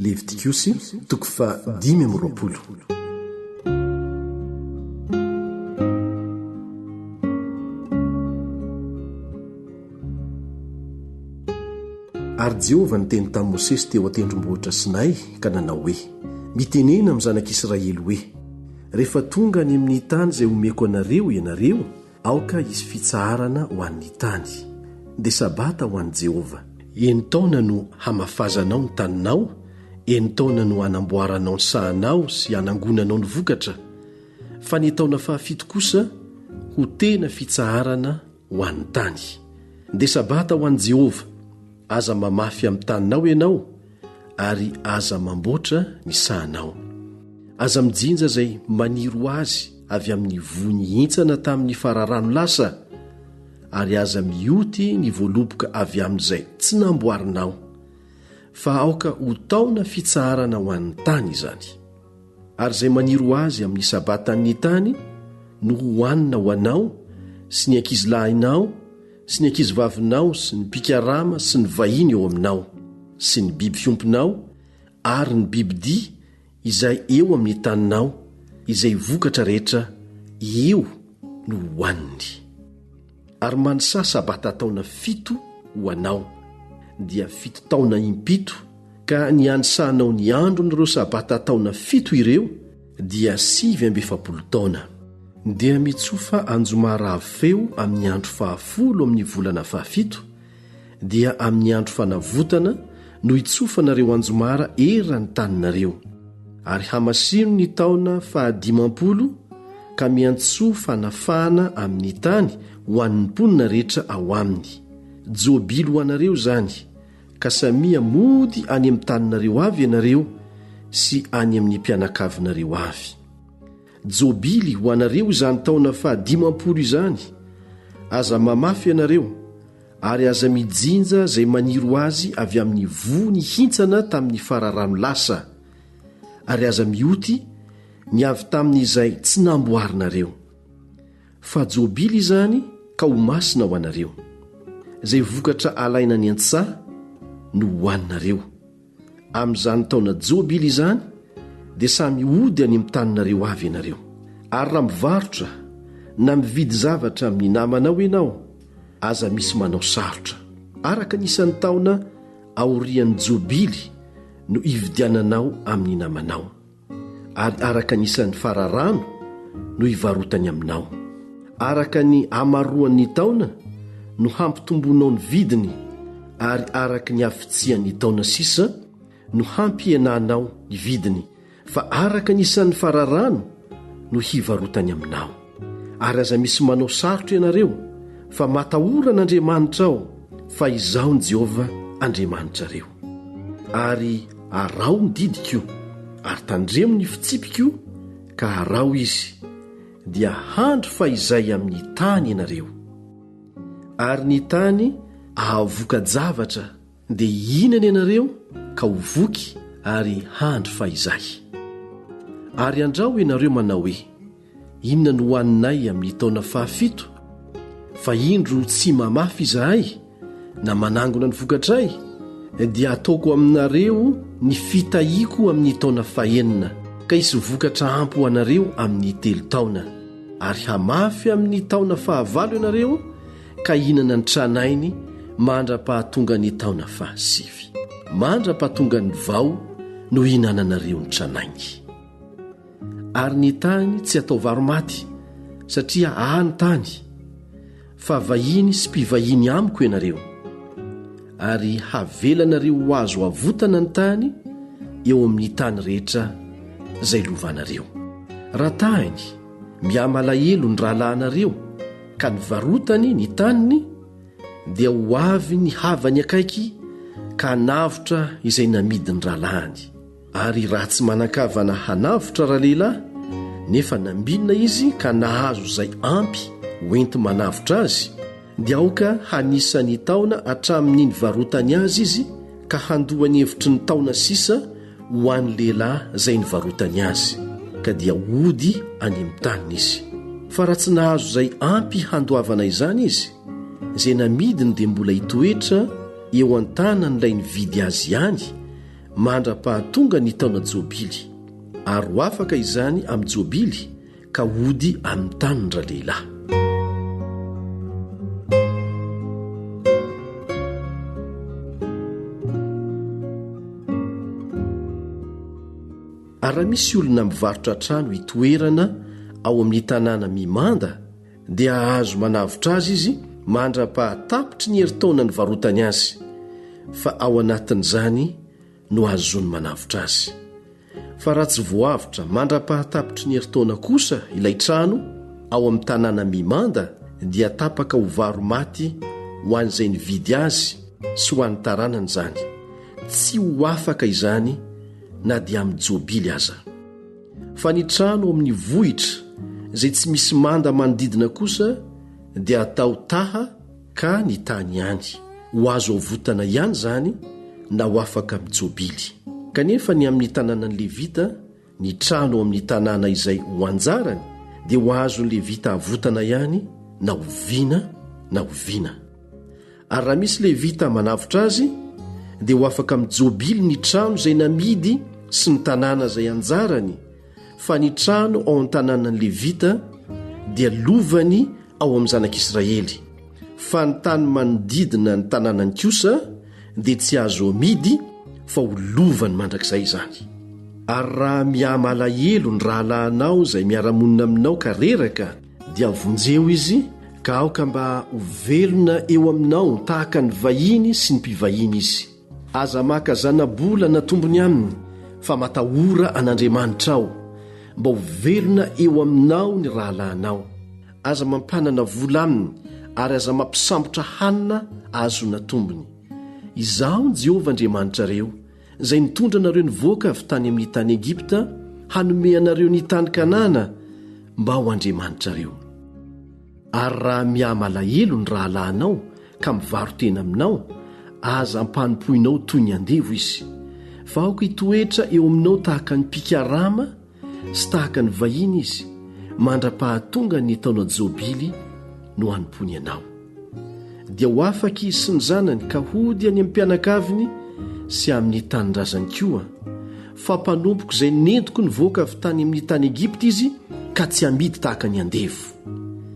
Levitikosy toko fa 10:20. Ary Jehovah niteny tamin'i Mosesy teo an-tendrombohitra Sinay ka nanao hoe: mitenena amin'ny zanak'Israely hoe, rehefa tonga any amin'ny tany izay omeko anareo ianareo, aoka hisy fitsaharana ho an'ny tany, dia sabata ho an'i Jehovah. Eny taona no hamafazanao ny taninao, eny taona no hanamboaranao ny sahanao sy hanangonanao ny vokatra, fa ny taona fahafito kosa ho tena fitsaharana ho an'ny tany. Dia sabata ho an'i Jehovah, aza mamafy amin'ny taninao ianao ary aza mamboatra ny sahanao. Aza mijinja izay maniro azy avy amin'ny voany hintsana tamin'ny fararano lasa, ary aza mioty ny voaloboka avy amin'izay tsy namboarinao, fa aoka ho taona fitsaharana ho an'ny tany izany. Ary izay maniro azy amin'ny sabatan'ny tany no hohanina ho anao sy ny ankizilahinao sy ny ankizivavinao sy ny pikarama sy ny vahiny eo aminao sy ny biby fiompinao ary ny bibidia izay eo amin'ny taninao, izay vokatra rehetra eo no hohaniny. Ary manisa sabata taona 7 ho anao, dia 7 taona impito, ka ny anisanao ny andro n'ireo sabata taona 7 ireo dia 7 taona. Dia mitsofa anjomara avy feo amin'ny andro 10 amin'ny volana 7, dia amin'ny andro fanavotana no itsofanareo anjomara erany taninareo. Ary hamasino ny taona 50 ka miantso fanafahana amin'ny tany ho an'ny mponina rehetra ao aminy. Jobily ho anareo zany, ka samia mody any amin'ny taninareo avy ianareo sy any amin'ny mpianakavinareo avy. Jobily ho anareo izany taona 50 izany, aza mamafy ianareo ary aza mijinja izay maniro azy avy amin'ny voany hintsana tamin'ny fararano lasa, ary aza mioty ny avy tamin'izay tsy namboarinareo. Fa jobily izany ka ho masina ho anareo, izay vokatra alaina ny antsaha no hohaninareo. Amin'izany taona jobily izany dia samy ody any amin'ny taninareo avy ianareo. Ary raha mivarotra na mividy zavatra amin'ny namanao ianao, aza misy manao sarotra araka nisan'ny taona aorian'ny jobily no ividiananao amin'ny namanao, ary araka nisan'ny fararano no ivarotany aminao. Araka ny hamaroan'ny taona no hampitombonao ny vidiny, ary araka ny hafitsian'ny taona sisa no hampienanao ny vidiny, fa araka nisan'ny fararano no hivarotany aminao. Ary aza misy manao sarotra ianareo, fa matahorana ao, fa izao ny Jehovah Andriamanitrareo. Ary arao ny didikio, ary tandremo ny fitsipikio, ka arao izy, dia handro fa izay amin'ny tany ianareo. Ary ny tany ahavoka-javatra, dia hinany ianareo ka ho voky ary handro fa izay. Ary andrao ianareo manao hoe: inona no hohaninay amin'ny taona 7? Fa indro tsy mamafy izahay na manangona ny vokatray, dia ataoko aminareo ny fitahiako amin'ny taona 9, ka hisy vokatra ampy ho anareo amin'ny 3 taona. Ary hamafy amin'ny taona 9 ianareo, ka hinana ny tranainy mandra-pahatonga ny taona 7. Mandra-pahatonga ny vao no hinananareo ny tranainy. Ary ny tany tsy atao varomaty, satria ahany tany, fa vahiny sy mpivahiny amiko ianareo. Ary havelanareo ho azo avotana ny tany eo amin'ny tany rehetra izay lovanareo. Raha tahiny miamalahelo ny rahalahinareo ka nivarotany ny taniny, dia ho avy ny havany akaiky ka navotra izay namidy ny rahalahiny. Ary raha tsy manan-kavana hanavotra rahalehilahy, nefa nambinina izy ka nahazo izay ampy hoenti manavotra azy, dia aoka hanisany taona hatramin'ny nivarotany azy izy, ka handohany hevitry ny taona sisa ho an'ny lehilahy izay nivarotany azy, ka dia ody any amin'ny taniny izy. Fa raha tsy nahazo izay ampy handoavana izany izy, izay namidiny dia mbola hitoetra eo an-tanan'ilay nividy azy ihany, mandra-pahatonga ny taona jobily ary ho afaka izany amin'ny jobily ka hody amin'ny tanindra lehilahy. Ary raha misy olona mivarotra trano hitoerana ao amin'ny tanàna mimanda dia azo manavitra azy izy mandra-pahatapitry ny herintaona ny varotany azy, fa ao anatin'izany no azony manavitra azy. Fa raha tsy voavitra mandra-pahatapitry ny herintaona kosa ilay trano ao amin'ny tanàna mimanda dia tapaka ho varo maty ho an'izay nividy azy sy ho an'ny taranany izany. Tsy ho afaka izany na dia amin'ny jobily aza. Fa ny trano amin'ny vohitra izay tsy misy manda manodidina kosa dia atao taha ka ny tany ihany. Ho azo avotana ihany izany na ho afaka amin'ny jobily. Kanefa ny amin'ny tanàna ny Levita, ny trano amin'ny tanàna izay ho anjarany dia ho azo ny Levita avotana ihany na ho viana na ho viana. Ary raha misy Levita manavitra azy dia ho afaka amin'ny jobily ny trano izay namidy sy ny tanàna izay anjarany, fa ny trano ao amin'ny tanànan'ny Levita dia lovany ao amin'ny zanak'Israely, fa ny tany manodidina ny tanànany kosa dia tsy azo amidy fa ho lovany mandrakizay izany. Ary raha miha-malahelo ny rahalahinao izay miara-monina aminao ka reraka dia vonjeo izy ka aoka mba ho velona eo aminao tahaka ny vahiny sy ny mpivahiny izy. Aza maka zana-bola na tombony aminy fa matahora an'Andriamanitra ao mba ho velona eo aminao ny rahalahinao. Aza mampanana vola aminy ary aza mampisambotra hanina azona tombony. Izaho ny Jehovah Andriamanitra reo izay nitondra anareo nivoaka avy tany amin'ny tany Egipta hanome anareo ny tany Kanana mba ho Andriamanitra reo. Ary raha miha-malahelo ny rahalahinao ka mivaro tena aminao, aza ampanimpoinao toy ny andevo izy. Fa aoka hitoetra eo aminao tahaka ny pikarama sy tahaka ny vahiny izy, mandra-pahatonga ny taona jobily no hanimpony anao. Dia ho afaka izy sy ny zanany ka hody any amin'ny mpianakaviny sy amin'ny tanindrazany koa. Fa mpanompoko izay nentiko nivoaka avy tany amin'ny tany Egipta izy ka tsy amidy tahaka ny andevo.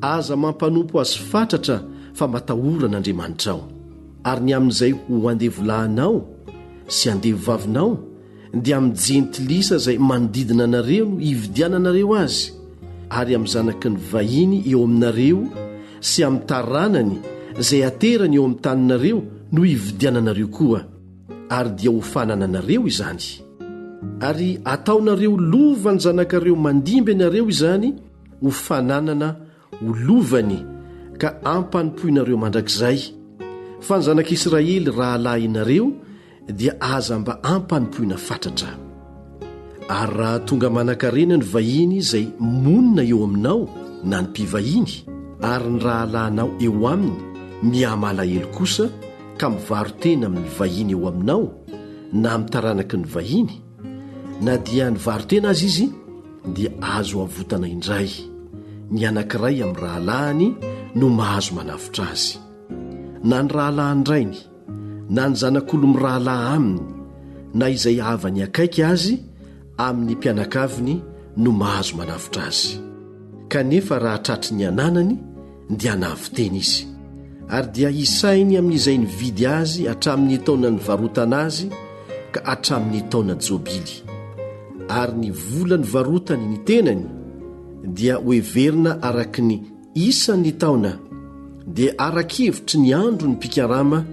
Aza mampanompo azy fatratra fa matahora n'Andriamanitra ao. Ary ny amin'izay ho andevolahinao sy andevovavinao dia amin'ny jentilisa izay manodidina anareo no hividiananareo azy, ary amin'ny zanaky ny vahiny eo aminareo sy amin'ny taranany izay aterany eo amin'ny taninareo no hividiananareo koa, ary dia ho fanananareo izany. Ary ataonareo lova ny zanakareo mandimby anareo izany ho fananana ho lovany ka ampanimpoinareo mandrakizay. Fa ny zanak'Israely rahalahy inareo dia aza mba ampanimpoina fatratra. Ary raha tonga manan-karena ny vahiny izay monina eo aminao na ny mpivahiny, ary ny rahalahinao eo aminy miha-malahelo kosa ka mivaro tena amin'ny vahiny eo aminao na amin'ny taranaky ny vahiny, na dia nivaro tena azy izy dia azo avotana indray. Ny anankiray amin'ny rahalahiny no mahazo manavitra azy. Na ny rahalahy ndrainy na ny zanak'olo mirahalahy aminy na izay havany akaiky azy amin'ny mpianakaviny no mahazo manavitra azy. Kanefa raha tratry ny ananany dia hanaviteny izy, ary dia isainy amin'izay nividy azy hatramin'ny taona nivarotana azy ka hatramin'ny taona jobily. Ary ny vola nivarotany ny tenany dia hoeverina araky ny isan'ny taona, dia arak'hevitry ny andro ny pikarama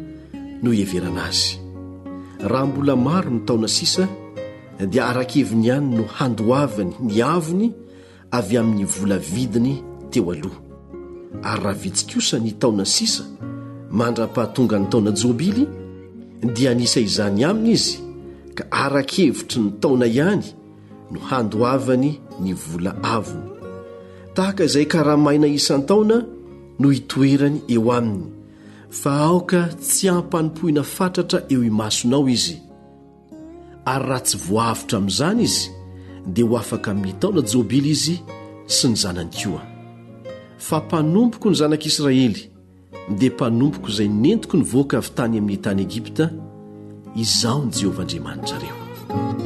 no heverana azy. Raha mbola maro ny taona sisa dia arak'heviny ihany no handoavany ny avony avy amin'ny vola vidiny teo aloha. Ary raha vitsy kosa ny taona sisa mandra-pahatonga ny taona jobily dia nisa izany aminy izy ka arak'hevitry ny taona ihany no handoavany ny vola avony. Tahaka izay karamaina isan-taona no hitoerany eo aminy, fa aoka tsy ampanimpoina fatratra eo imasonao izy. Ary raha tsy voavitra amin'izany izy dia ho afaka amin'ny taona jobily izy sy ny zanany koa. Fa mpanompoko ny zanak'Israely dia mpanompoko izay nentiko nivoaka avy tany amin'ny tany Egipta izaho ny Jehovah Andriamanitrareo.